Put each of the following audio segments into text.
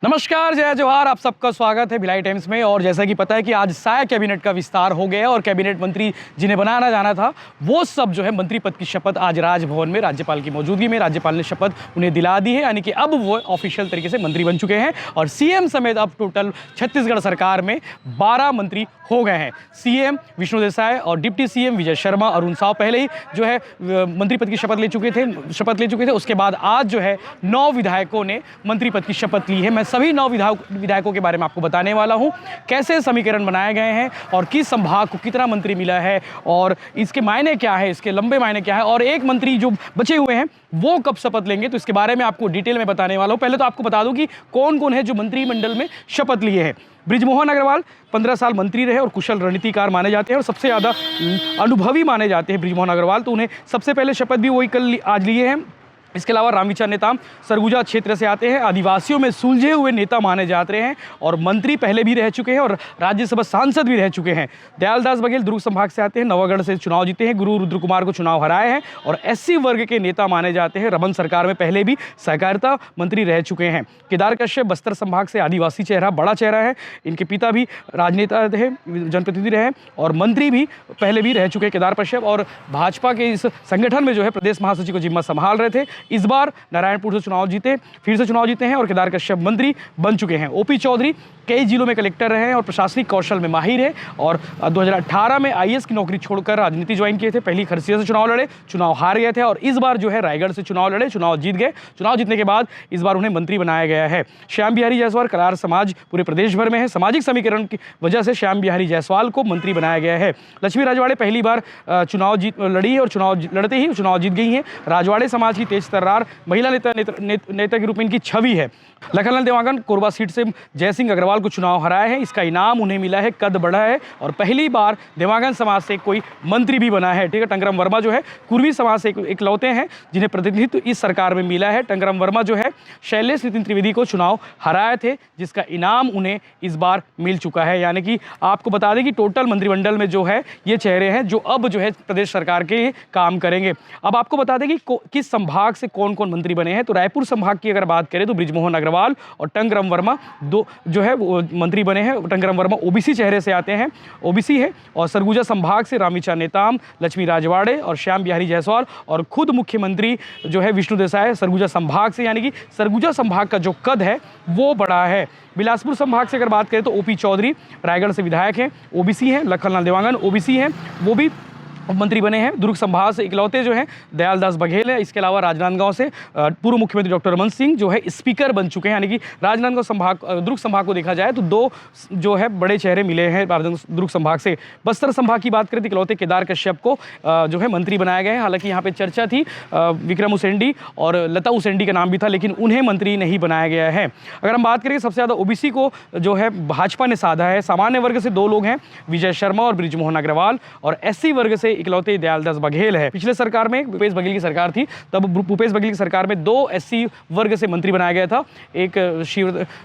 नमस्कार, जय जवाहर। आप सबका स्वागत है भिलाई टाइम्स में। और जैसा कि पता है कि आज साय कैबिनेट का विस्तार हो गया है और कैबिनेट मंत्री जिन्हें बनाना जाना था वो सब जो है मंत्री पद की शपथ आज राजभवन में राज्यपाल की मौजूदगी में राज्यपाल ने शपथ उन्हें दिला दी है, यानी कि अब वो ऑफिशियल तरीके से मंत्री बन चुके हैं। और सीएम समेत अब टोटल छत्तीसगढ़ सरकार में 12 मंत्री हो गए हैं। सीएम विष्णु देसाई और डिप्टी सीएम विजय शर्मा, अरुण साव पहले ही जो है मंत्री पद की शपथ ले चुके थे। उसके बाद आज जो है 9 विधायकों ने मंत्री पद की शपथ ली है। मैं सभी 9 विधायकों के बारे में आपको बताने वाला हूं, कैसे समीकरण बनाए गए हैं और किस संभाग को कितना मंत्री मिला है और इसके मायने क्या है, इसके लंबे मायने क्या है, और एक मंत्री जो बचे हुए हैं वो कब शपथ लेंगे, तो इसके बारे में आपको डिटेल में बताने वाला हूं। पहले तो आपको बता दूं कि कौन कौन है जो मंत्रिमंडल में शपथ लिए हैं। बृजमोहन अग्रवाल 15 साल मंत्री रहे और कुशल रणनीतिकार माने जाते हैं और सबसे ज़्यादा अनुभवी माने जाते हैं बृजमोहन अग्रवाल, तो उन्हें सबसे पहले शपथ भी वही आज लिए हैं। इसके अलावा रामविचार नेताम सरगुजा क्षेत्र से आते हैं, आदिवासियों में सुलझे हुए नेता माने जाते हैं और मंत्री पहले भी रह चुके हैं और राज्यसभा सांसद भी रह चुके हैं। दयालदास बघेल दुर्ग संभाग से आते हैं, नवागढ़ से चुनाव जीते हैं, गुरु रुद्र कुमार को चुनाव हराए हैं और एससी वर्ग के नेता माने जाते हैं। रमन सरकार में पहले भी सहकारिता मंत्री रह चुके हैं। केदार कश्यप बस्तर संभाग से आदिवासी चेहरा, बड़ा चेहरा है। इनके पिता भी राजनेता थे, जनप्रतिनिधि रहे और मंत्री भी पहले भी रह चुके हैं केदार कश्यप, और भाजपा के इस संगठन में जो है प्रदेश महासचिव को जिम्मा संभाल रहे थे। इस बार नारायणपुर से फिर से चुनाव जीते हैं और केदार कश्यप मंत्री बन चुके हैं। ओपी चौधरी कई जिलों में कलेक्टर रहे हैं और प्रशासनिक कौशल में माहिर है और 2018 में आईएएस की नौकरी छोड़कर राजनीति ज्वाइन किए थे। पहली खरसिया से चुनाव लड़े, चुनाव हार गए थे और इस बार जो है रायगढ़ से चुनाव लड़े, चुनाव जीत गए। चुनाव जीतने के बाद इस बार उन्हें मंत्री बनाया गया है। श्याम बिहारी जायसवाल कलार समाज पूरे प्रदेश भर में है। सामाजिक समीकरण की वजह से श्याम बिहारी जायसवाल को मंत्री बनाया गया है। लक्ष्मी राजवाड़े पहली बार चुनाव लड़ी और चुनाव लड़ते ही चुनाव जीत गई हैं। राजवाड़े समाज की तेज तर्रार महिला नेता के रूप में इनकी छवि है। लखनलाल देवांगन कोरबा सीट से जयसिंह अग्रवाल को चुनाव हराए हैं। इसका इनाम उन्हें मिला है, कद बढ़ा है और पहली बार देवांगन समाज से कोई मंत्री भी बना है। ठीक है, टंकरम वर्मा जो है कुर्मी समाज से इकलौते हैं जिन्हें प्रतिनिधित्व इस सरकार में मिला है। टंकरम वर्मा जो है शैलेश नितिन त्रिवेदी को चुनाव हराए थे, जिसका इनाम उन्हें इस बार मिल चुका है। यानी कि आपको बता दें कि टोटल मंत्रिमंडल में जो है ये चेहरे हैं जो अब जो है प्रदेश सरकार के काम करेंगे। अब आपको बता दें कि किस संभाग से कौन कौन मंत्री बने हैं। तो रायपुर संभाग की अगर बात करें तो बृजमोहन अग्रवाल और टंकरम वर्मा दो जो है वो मंत्री बने हैं। टंकरम वर्मा ओबीसी चेहरे से आते हैं, ओबीसी है, और सरगुजा संभाग से रामविचार नेताम, लक्ष्मी राजवाड़े और श्याम बिहारी जायसवाल, और खुद मुख्यमंत्री जो है विष्णु देसाई सरगुजा संभाग से, यानी कि सरगुजा संभाग का जो कद है वो बड़ा है। बिलासपुर संभाग से अगर बात करें तो ओपी चौधरी रायगढ़ से विधायक हैं, ओबीसी हैं। लखनलाल देवांगन ओबीसी हैं, वो भी मंत्री बने हैं। दुर्ग संभाग से इकलौते जो हैं दयालदास बघेल है। इसके अलावा राजनांदगांव से पूर्व मुख्यमंत्री डॉक्टर रमन सिंह जो है स्पीकर बन चुके हैं। यानी कि राजनांदगांव संभाग, दुर्ग संभाग को देखा जाए तो 2 जो है बड़े चेहरे मिले हैं दुर्ग संभाग से। बस्तर संभाग की बात करें तो इकलौते केदार कश्यप को जो है मंत्री बनाया गया है। हालांकि यहाँ पे चर्चा थी विक्रम उसेंडी और लता उसेंडी का नाम भी था, लेकिन उन्हें मंत्री नहीं बनाया गया है। अगर हम बात करें सबसे ज़्यादा ओबीसी को जो है भाजपा ने साधा है। सामान्य वर्ग से 2 लोग हैं, विजय शर्मा और बृजमोहन अग्रवाल, और एससी वर्ग से इकलौते दयालदास बघेल है। पिछले सरकार में भूपेश बघेल की सरकार थी, तब भूपेश बघेल की सरकार में 2 एससी वर्ग से मंत्री बनाया गया था, एक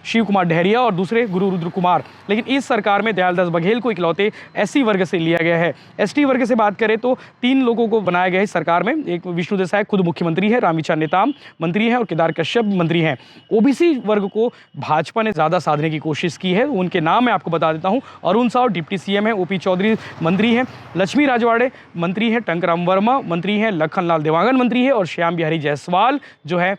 शिव कुमार डहरिया और दूसरे गुरु रुद्र कुमार। लेकिन इस सरकार में दयालदास बघेल को इकलौते एससी वर्ग से लिया गया है। एसटी वर्ग से बात करें तो 3 लोगों को बनाया गया है सरकार में। एक विष्णु देसाई खुद मुख्यमंत्री है, रामविचार नेताम मंत्री हैं और केदार कश्यप मंत्री हैं। ओबीसी वर्ग को भाजपा ने ज्यादा साधने की कोशिश की है। उनके नाम मैं आपको बता देता हूं। अरुण साव डिप्टी सीएम है, ओपी चौधरी मंत्री हैं, लक्ष्मी राजवाड़े मंत्री है, टंकरम वर्मा मंत्री है, लखनलाल देवांगन मंत्री है और श्याम बिहारी जायसवाल जो है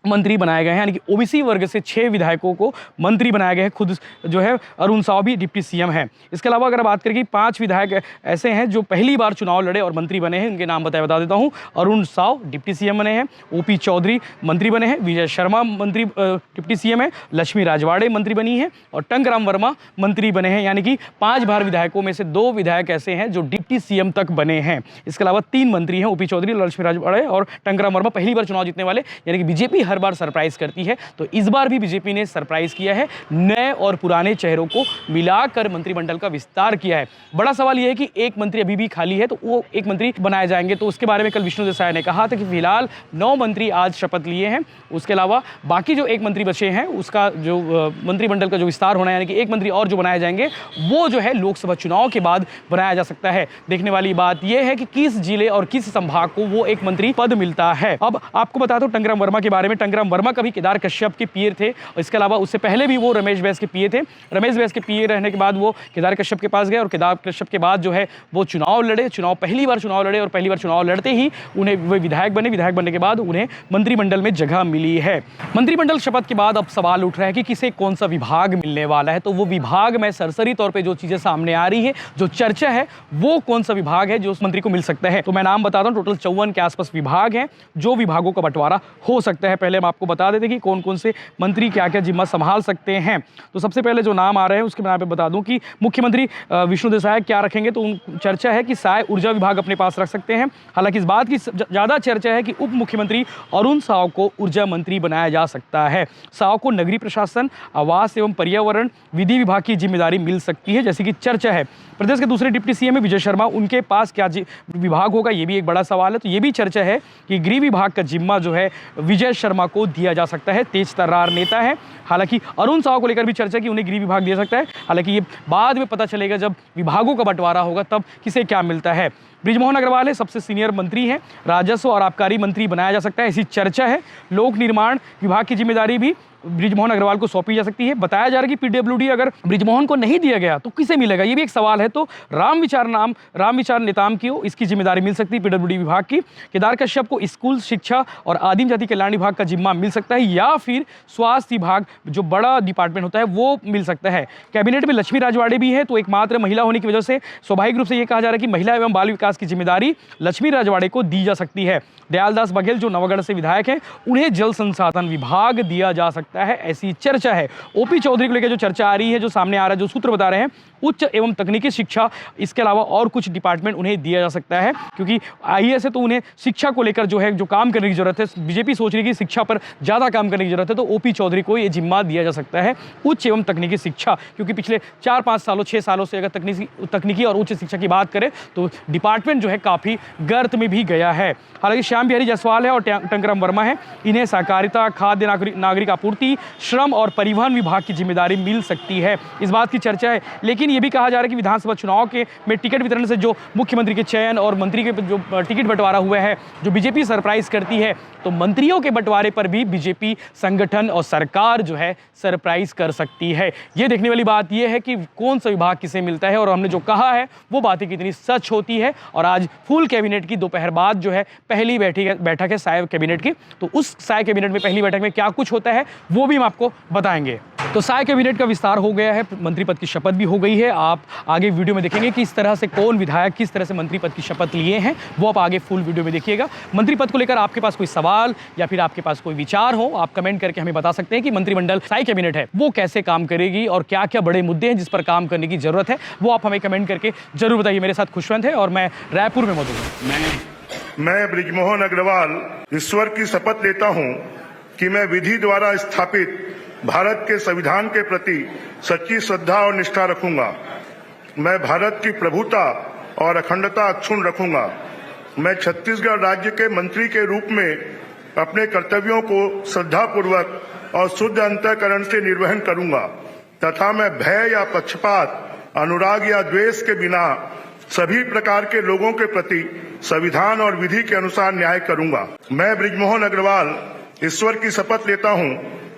मंत्री बनाए गए हैं। यानी कि ओबीसी वर्ग से 6 विधायकों को मंत्री बनाया गया है। खुद जो है अरुण साव भी डिप्टी सीएम है। इसके अलावा अगर बात करें कि 5 विधायक ऐसे हैं जो पहली बार चुनाव लड़े और मंत्री बने हैं, उनके नाम बता देता हूं। अरुण साव डिप्टी सीएम बने हैं, ओपी चौधरी मंत्री बने हैं, विजय शर्मा मंत्री डिप्टी सीएम है, लक्ष्मी राजवाड़े मंत्री बनी है और टंकराम वर्मा मंत्री बने हैं। यानी कि 5 बार विधायकों में से 2 विधायक ऐसे हैं जो डिप्टी सीएम तक बने हैं। इसके अलावा 3 मंत्री हैं, ओपी चौधरी, लक्ष्मी राजवाड़े और टंकराम वर्मा पहली बार चुनाव जीतने वाले। यानी कि बीजेपी हर बार सरप्राइज करती है, तो इस बार भी बीजेपी ने सरप्राइज किया है। नए और पुराने चेहरों को मिलाकर मंत्रिमंडल का विस्तार किया है। बड़ा सवाल यह है कि एक मंत्री अभी भी खाली है, तो वो एक मंत्री बनाए जाएंगे, तो उसके बारे में कल विष्णु देसाई ने कहा था कि फिलहाल 9 मंत्री आज शपथ लिए हैं। उसके अलावा बाकी जो 1 मंत्री बचे हैं उसका जो मंत्रिमंडल का जो विस्तार होना है, यानी कि 1 मंत्री और जो बनाए जाएंगे वो जो है लोकसभा चुनाव के बाद बनाया जा सकता है। देखने वाली बात यह है कि किस जिले और किस संभाग को वो 1 मंत्री पद मिलता है। अब आपको बता दो टंकराम वर्मा के बारे में। टंकराम वर्मा कभी केदार कश्यप के पीए थे, और इसके अलावा उससे पहले भी वो रमेश बैस के पीए थे। रमेश बैस के पीए रहने के बाद वो केदार कश्यप के पास गए और केदार कश्यप के बाद जो है वो चुनाव लड़े, पहली बार चुनाव लड़े और पहली बार चुनाव लड़ते ही उन्हें वे विधायक बने। विधायक बनने के बाद उन्हें मंत्रिमंडल में जगह मिली है। मंत्रिमंडल शपथ के बाद अब सवाल उठ रहा है कि किसे कौन सा विभाग मिलने वाला है। तो वो विभाग में सरसरी तौर पे जो चीजें सामने आ रही है, जो चर्चा है, वो कौन सा विभाग है जो उस मंत्री को मिल सकता है। तो मैं नाम बताता हूं, टोटल 54 के आसपास विभाग हैं जो विभागों का बंटवारा हो सकता है। पहले हम आपको बता देते कि कौन कौन से मंत्री क्या क्या जिम्मा संभाल सकते हैं। तो सबसे पहले जो नाम आ रहे हैं उसके मैं यहाँ पे बता दूं कि मुख्यमंत्री विष्णुदेव साय क्या रखेंगे। तो चर्चा है कि साय ऊर्जा विभाग अपने पास रख सकते हैं। हालांकि इस बात की ज्यादा चर्चा है कि उप मुख्यमंत्री अरुण साव को ऊर्जा मंत्री बनाया जा सकता है। साव को नगरीय प्रशासन, आवास एवं पर्यावरण, विधि विभाग की जिम्मेदारी मिल सकती है, जैसे कि चर्चा है। प्रदेश के दूसरे डिप्टी सीएम है विजय शर्मा, उनके पास क्या विभाग होगा, ये भी एक बड़ा सवाल है। तो ये भी चर्चा है कि गृह विभाग का जिम्मा जो है विजय शर्मा को दिया जा सकता है। तेज तर्रार नेता है। हालांकि अरुण साव को लेकर भी चर्चा कि उन्हें गृह विभाग दिया सकता है। हालांकि ये बाद में पता चलेगा जब विभागों का बंटवारा होगा, तब किसे क्या मिलता है। बृजमोहन अग्रवाल है, सबसे सीनियर मंत्री हैं, राजस्व और आबकारी मंत्री बनाया जा सकता है, ऐसी चर्चा है। लोक निर्माण विभाग की जिम्मेदारी भी बृजमोहन अग्रवाल को सौंपी जा सकती है। बताया जा रहा है कि पीडब्ल्यूडी अगर बृजमोहन को नहीं दिया गया तो किसे मिलेगा, ये भी एक सवाल है। तो रामविचार नेताम की इसकी जिम्मेदारी मिल सकती है पीडब्ल्यूडी विभाग की। केदार कश्यप को स्कूल शिक्षा और आदिम जाति कल्याण विभाग का जिम्मा मिल सकता है, या फिर स्वास्थ्य विभाग जो बड़ा डिपार्टमेंट होता है वो मिल सकता है। कैबिनेट में लक्ष्मी राजवाड़े भी है, तो एकमात्र महिला होने की वजह से स्वाभाविक रूप से ये कहा जा रहा है कि महिला एवं बाल विकास की जिम्मेदारी लक्ष्मी राजवाड़े को दी जा सकती है। दयालदास बघेल जो नवगढ़ से विधायक हैं, उन्हें जल संसाधन विभाग दिया जा सकता है, ऐसी चर्चा है। ओपी चौधरी को लेकर जो चर्चा आ रही है, जो सामने आ रहा है, जो सूत्र बता रहे हैं, उच्च एवं तकनीकी शिक्षा, इसके अलावा और कुछ डिपार्टमेंट उन्हें दिया जा सकता है, क्योंकि आईएएस है तो उन्हें शिक्षा को लेकर जो है जो काम करने की जरूरत है। बीजेपी सोच रही है कि शिक्षा पर ज़्यादा काम करने की जरूरत है, तो ओपी चौधरी को ये जिम्मा दिया जा सकता है, उच्च एवं तकनीकी शिक्षा। क्योंकि पिछले 4-5 सालों 6 सालों से अगर तकनीकी और उच्च शिक्षा की बात करें तो डिपार्टमेंट जो है काफ़ी गर्त में भी गया है। हालांकि श्याम बिहारी जायसवाल है और टंकराम वर्मा है, इन्हें सहकारिता, खाद्य नागरिक आपूर्ति, श्रम और परिवहन विभाग की जिम्मेदारी मिल सकती है, इस बात की चर्चा है। लेकिन ये भी कहा जा रहा है कि विधानसभा चुनाव में टिकट वितरण से जो मुख्यमंत्री के चयन और मंत्री के जो टिकट बंटवारा हुआ है, जो बीजेपी सरप्राइज करती है, तो मंत्रियों के बंटवारे पर भी बीजेपी संगठन और सरकार जो है सरप्राइज कर सकती है। ये देखने वाली बात यह है कि कौन सा विभाग किसे मिलता है, और हमने जो कहा है वो बातें कितनी सच होती है। और आज फुल कैबिनेट की दोपहर बाद जो है पहली बैठक है साय कैबिनेट की, तो उस साय कैबिनेट में पहली बैठक में क्या कुछ होता है वो भी हम आपको बताएंगे। तो साय कैबिनेट का विस्तार हो गया है, मंत्री पद की शपथ भी हो गई है। आप आगे वीडियो में देखेंगे कि इस तरह से कौन विधायक किस तरह से मंत्री पद की शपथ लिए हैं, वो आप आगे फुल वीडियो में देखिएगा। मंत्री पद को लेकर आपके पास कोई सवाल या फिर आपके पास कोई विचार हो, आप कमेंट करके हमें बता सकते हैं कि मंत्रिमंडल साय कैबिनेट है वो कैसे काम करेगी और क्या क्या बड़े मुद्दे हैं जिस पर काम करने की जरूरत है, वो आप हमें कमेंट करके जरूर बताइए। मेरे साथ खुशवंत है और मैं रायपुर में मौजूद हूँ। मैं बृजमोहन अग्रवाल ईश्वर की शपथ लेता हूँ कि मैं विधि द्वारा स्थापित भारत के संविधान के प्रति सच्ची श्रद्धा और निष्ठा रखूंगा। मैं भारत की प्रभुता और अखंडता अक्षुण्ण रखूंगा। मैं छत्तीसगढ़ राज्य के मंत्री के रूप में अपने कर्तव्यों को श्रद्धापूर्वक और शुद्ध अंतःकरण से निर्वहन करूंगा तथा मैं भय या पक्षपात, अनुराग या द्वेष के बिना सभी प्रकार के लोगों के प्रति संविधान और विधि के अनुसार न्याय करूंगा। मैं बृजमोहन अग्रवाल ईश्वर की शपथ लेता हूं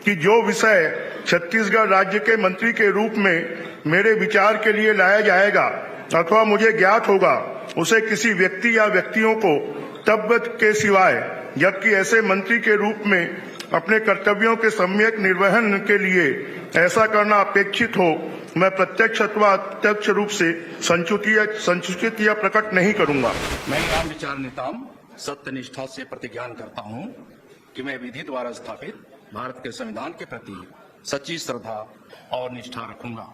कि जो विषय छत्तीसगढ़ राज्य के मंत्री के रूप में मेरे विचार के लिए लाया जाएगा अथवा मुझे ज्ञात होगा, उसे किसी व्यक्ति या व्यक्तियों को तब के सिवाय, जबकि ऐसे मंत्री के रूप में अपने कर्तव्यों के सम्यक निर्वहन के लिए ऐसा करना अपेक्षित हो, मैं प्रत्यक्ष अथवा अप्रत्यक्ष रूप से संसूचित या प्रकट नहीं करूंगा। मैं राम विचार नेताम सत्यनिष्ठा से प्रतिज्ञान करता हूं कि मैं विधि द्वारा स्थापित भारत के संविधान के प्रति सच्ची श्रद्धा और निष्ठा रखूंगा।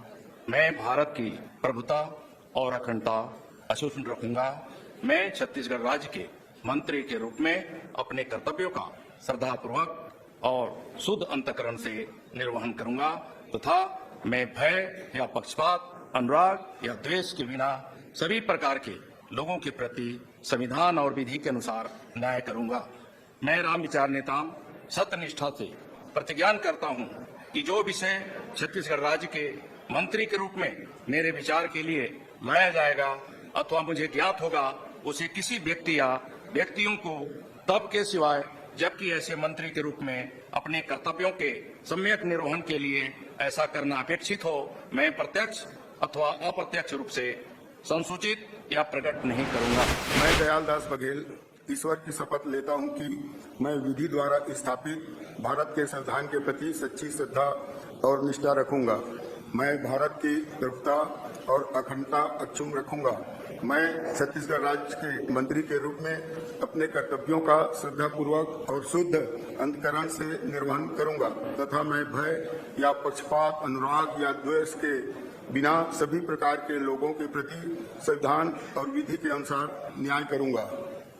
मैं भारत की प्रभुता और अखंडता अक्षुण्ण रखूंगा। मैं छत्तीसगढ़ राज्य के मंत्री के रूप में अपने कर्तव्यों का श्रद्धापूर्वक और शुद्ध अंतःकरण से निर्वहन करूंगा तथा मैं भय या पक्षपात, अनुराग या द्वेष के बिना सभी प्रकार के लोगों के प्रति संविधान और विधि के अनुसार न्याय करूंगा। मैं राम विचार नेता सत्यनिष्ठा से प्रतिज्ञान करता हूं कि जो विषय छत्तीसगढ़ राज्य के मंत्री के रूप में मेरे विचार के लिए लाया जाएगा अथवा मुझे ज्ञात होगा, उसे किसी व्यक्ति या व्यक्तियों को तब के सिवाय, जबकि ऐसे मंत्री के रूप में अपने कर्तव्यों के सम्यक निर्वहन के लिए ऐसा करना अपेक्षित हो, मैं प्रत्यक्ष अथवा अप्रत्यक्ष रूप से संसूचित या प्रकट नहीं करूंगा। मैं दयाल दास बघेल ईश्वर की शपथ लेता हूं कि मैं विधि द्वारा स्थापित भारत के संविधान के प्रति सच्ची श्रद्धा और निष्ठा रखूंगा। मैं भारत की प्रभुता और अखंडता अक्षुण्ण रखूंगा। मैं छत्तीसगढ़ राज्य के मंत्री के रूप में अपने कर्तव्यों का श्रद्धापूर्वक और शुद्ध अंतःकरण से निर्वहन करूंगा तथा मैं भय या पक्षपात, अनुराग या द्वेष के बिना सभी प्रकार के लोगों के प्रति संविधान और विधि के अनुसार न्याय करूंगा।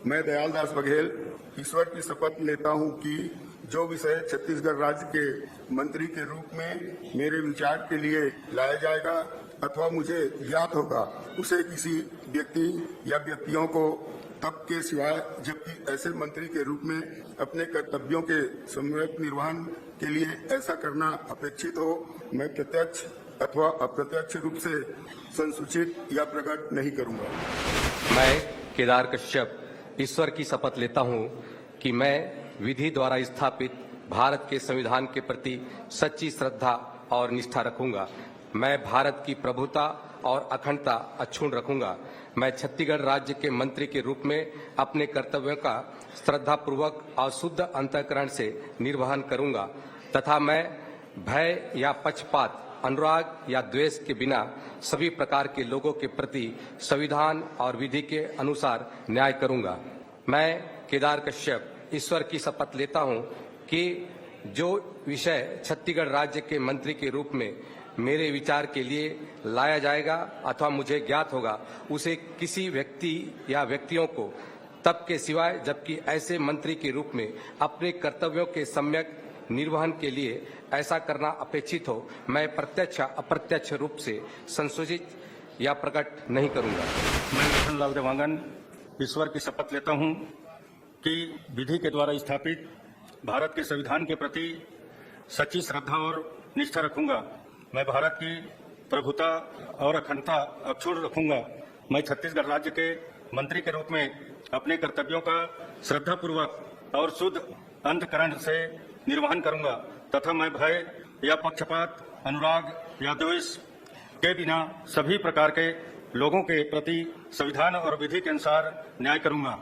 मैं दयाल दास बघेल ईश्वर की शपथ लेता हूं कि जो विषय छत्तीसगढ़ राज्य के मंत्री के रूप में मेरे विचार के लिए लाया जाएगा अथवा मुझे ज्ञात होगा, उसे किसी व्यक्ति या व्यक्तियों को तब के सिवाय जबकि ऐसे मंत्री के रूप में अपने कर्तव्यों के सम्यक निर्वहन के लिए ऐसा करना अपेक्षित हो, मैं प्रत्यक्ष अथवा अप्रत्यक्ष रूप से संसूचित या प्रकट नहीं करूंगा। मैं केदार कश्यप ईश्वर की शपथ लेता हूं कि मैं विधि द्वारा स्थापित भारत के संविधान के प्रति सच्ची श्रद्धा और निष्ठा रखूंगा। मैं भारत की प्रभुता और अखंडता अक्षुण्ण रखूंगा। मैं छत्तीसगढ़ राज्य के मंत्री के रूप में अपने कर्तव्यों का श्रद्धापूर्वक और शुद्ध अंतःकरण से निर्वहन करूंगा तथा मैं भय या पक्षपात, अनुराग या द्वेष के बिना सभी प्रकार के लोगों के प्रति संविधान और विधि के अनुसार न्याय करूंगा। मैं केदार कश्यप ईश्वर की शपथ लेता हूं कि जो विषय छत्तीसगढ़ राज्य के मंत्री के रूप में मेरे विचार के लिए लाया जाएगा अथवा मुझे ज्ञात होगा, उसे किसी व्यक्ति या व्यक्तियों को तब के सिवाय जबकि ऐसे मंत्री के रूप में अपने कर्तव्यों के सम्यक निर्वहन के लिए ऐसा करना अपेक्षित हो, मैं प्रत्यक्ष अप्रत्यक्ष रूप से संशोधित या प्रकट नहीं करूंगा। मैं लखनलाल देवांगन ईश्वर की शपथ लेता हूं कि विधि के द्वारा स्थापित भारत के संविधान के प्रति सच्ची श्रद्धा और निष्ठा रखूंगा। मैं भारत की प्रभुता और अखंडता अक्षुण्ण रखूंगा। मैं छत्तीसगढ़ राज्य के मंत्री के रूप में अपने कर्तव्यों का श्रद्धापूर्वक और शुद्ध अंतःकरण से निर्वहन करूंगा तथा मैं भय या पक्षपात, अनुराग या द्वेष के बिना सभी प्रकार के लोगों के प्रति संविधान और विधि के अनुसार न्याय करूंगा।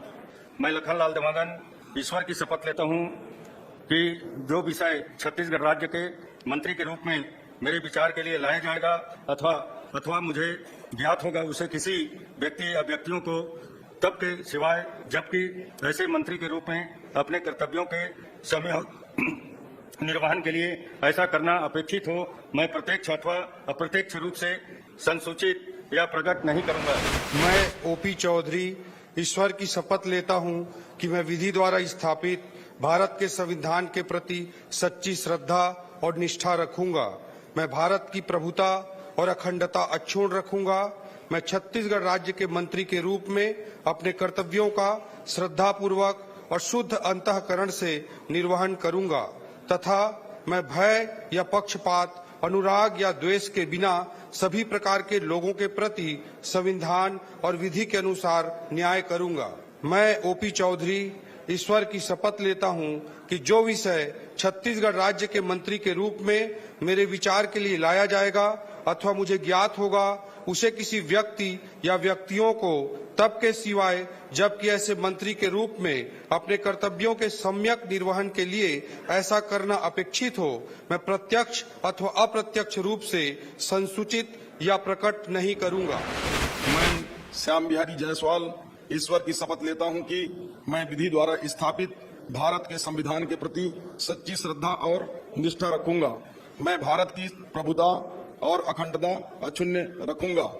मैं लखनलाल देवांगन ईश्वर की शपथ लेता हूं कि जो विषय छत्तीसगढ़ राज्य के मंत्री के रूप में मेरे विचार के लिए लाया जाएगा अथवा मुझे ज्ञात होगा, उसे किसी व्यक्ति या व्यक्तियों को तब के सिवाय जबकि ऐसे मंत्री के रूप में अपने कर्तव्यों के समय निर्वहन के लिए ऐसा करना अपेक्षित हो, मैं प्रत्यक्ष अथवा अप्रत्यक्ष रूप से संसूचित या प्रकट नहीं करूंगा। मैं ओपी चौधरी ईश्वर की शपथ लेता हूं कि मैं विधि द्वारा स्थापित भारत के संविधान के प्रति सच्ची श्रद्धा और निष्ठा रखूंगा। मैं भारत की प्रभुता और अखंडता अक्षुण्ण रखूंगा। मैं छत्तीसगढ़ राज्य के मंत्री के रूप में अपने कर्तव्यों का श्रद्धापूर्वक और शुद्ध अंतःकरण से निर्वहन करूंगा तथा मैं भय या पक्षपात, अनुराग या द्वेष के बिना सभी प्रकार के लोगों के प्रति संविधान और विधि के अनुसार न्याय करूंगा। मैं ओपी चौधरी ईश्वर की शपथ लेता हूं कि जो विषय छत्तीसगढ़ राज्य के मंत्री के रूप में मेरे विचार के लिए लाया जाएगा अथवा मुझे ज्ञात होगा, उसे किसी व्यक्ति या व्यक्तियों को तब के सिवाय जबकि ऐसे मंत्री के रूप में अपने कर्तव्यों के सम्यक निर्वहन के लिए ऐसा करना अपेक्षित हो, मैं प्रत्यक्ष अथवा अप्रत्यक्ष रूप से संसूचित या प्रकट नहीं करूंगा। मैं श्याम बिहारी जायसवाल ईश्वर की शपथ लेता हूं कि मैं विधि द्वारा स्थापित भारत के संविधान के प्रति सच्ची श्रद्धा और निष्ठा रखूंगा। मैं भारत की प्रभुता और अखंडता अक्षुण्ण रखूंगा।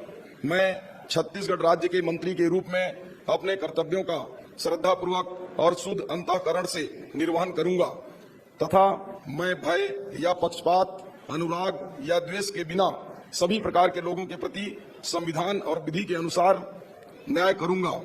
मैं छत्तीसगढ़ राज्य के मंत्री के रूप में अपने कर्तव्यों का श्रद्धापूर्वक और शुद्ध अंतःकरण से निर्वहन करूंगा तथा मैं भय या पक्षपात, अनुराग या द्वेष के बिना सभी प्रकार के लोगों के प्रति संविधान और विधि के अनुसार न्याय करूंगा।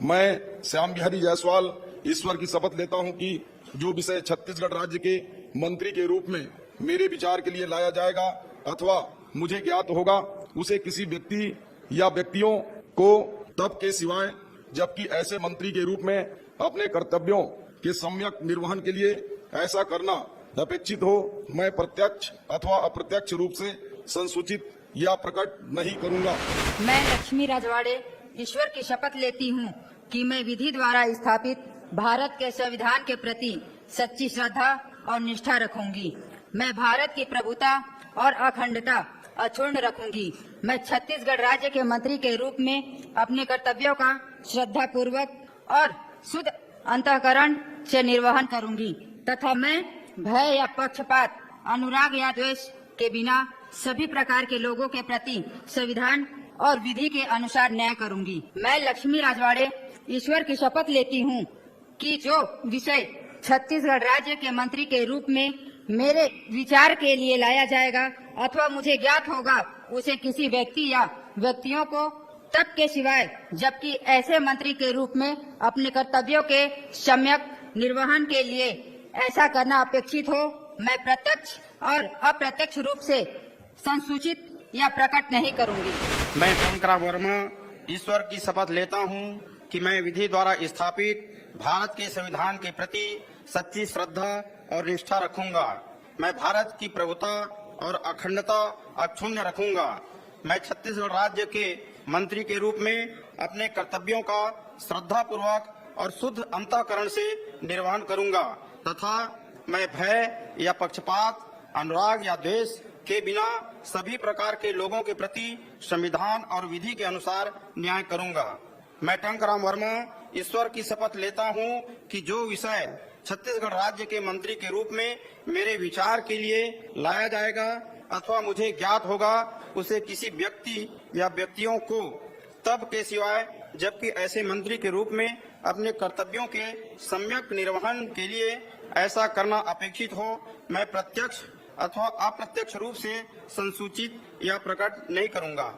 मैं श्याम बिहारी जायसवाल ईश्वर की शपथ लेता हूं कि जो विषय छत्तीसगढ़ राज्य के मंत्री के रूप में मेरे विचार के लिए लाया जाएगा अथवा मुझे ज्ञात होगा, उसे किसी व्यक्ति या व्यक्तियों को तब के सिवाय जबकि ऐसे मंत्री के रूप में अपने कर्तव्यों के सम्यक निर्वहन के लिए ऐसा करना अपेक्षित हो, मैं प्रत्यक्ष अथवा अप्रत्यक्ष रूप से संसूचित या प्रकट नहीं करूंगा। मैं लक्ष्मी राजवाड़े ईश्वर की शपथ लेती हूँ कि मैं विधि द्वारा स्थापित भारत के संविधान के प्रति सच्ची श्रद्धा और निष्ठा रखूंगी। मैं भारत की प्रभुता और अखंडता अक्षुण्ण रखूंगी। मैं छत्तीसगढ़ राज्य के मंत्री के रूप में अपने कर्तव्यों का श्रद्धा पूर्वक और शुद्ध अंतःकरण से निर्वहन करूंगी तथा मैं भय या पक्षपात, अनुराग या द्वेष के बिना सभी प्रकार के लोगों के प्रति संविधान और विधि के अनुसार न्याय करूंगी। मैं लक्ष्मी राजवाड़े ईश्वर की शपथ लेती हूँ कि जो विषय छत्तीसगढ़ राज्य के मंत्री के रूप में मेरे विचार के लिए लाया जाएगा अथवा मुझे ज्ञात होगा, उसे किसी व्यक्ति या व्यक्तियों को तब के सिवाय जबकि ऐसे मंत्री के रूप में अपने कर्तव्यों के सम्यक निर्वहन के लिए ऐसा करना अपेक्षित हो, मैं प्रत्यक्ष और अप्रत्यक्ष रूप से संसूचित या प्रकट नहीं करूंगी। मैं शंकरा वर्मा ईश्वर की शपथ लेता हूं कि मैं विधि द्वारा स्थापित भारत के संविधान के प्रति सच्ची श्रद्धा और निष्ठा रखूंगा। मैं भारत की प्रभुता और अखंडता अक्षुण्ण रखूंगा। मैं छत्तीसगढ़ राज्य के मंत्री के रूप में अपने कर्तव्यों का श्रद्धा पूर्वक और शुद्ध अंतःकरण से निर्वहन करूंगा तथा मैं भय या पक्षपात, अनुराग या द्वेष के बिना सभी प्रकार के लोगों के प्रति संविधान और विधि के अनुसार न्याय करूंगा। मैं टंकराम वर्मा ईश्वर की शपथ लेता हूं कि जो विषय छत्तीसगढ़ राज्य के मंत्री के रूप में मेरे विचार के लिए लाया जाएगा अथवा मुझे ज्ञात होगा, उसे किसी व्यक्ति या व्यक्तियों को तब के सिवाय जबकि ऐसे मंत्री के रूप में अपने कर्तव्यों के सम्यक निर्वहन के लिए ऐसा करना अपेक्षित हो, मैं प्रत्यक्ष अथवा अप्रत्यक्ष रूप से संसूचित या प्रकट नहीं करूंगा।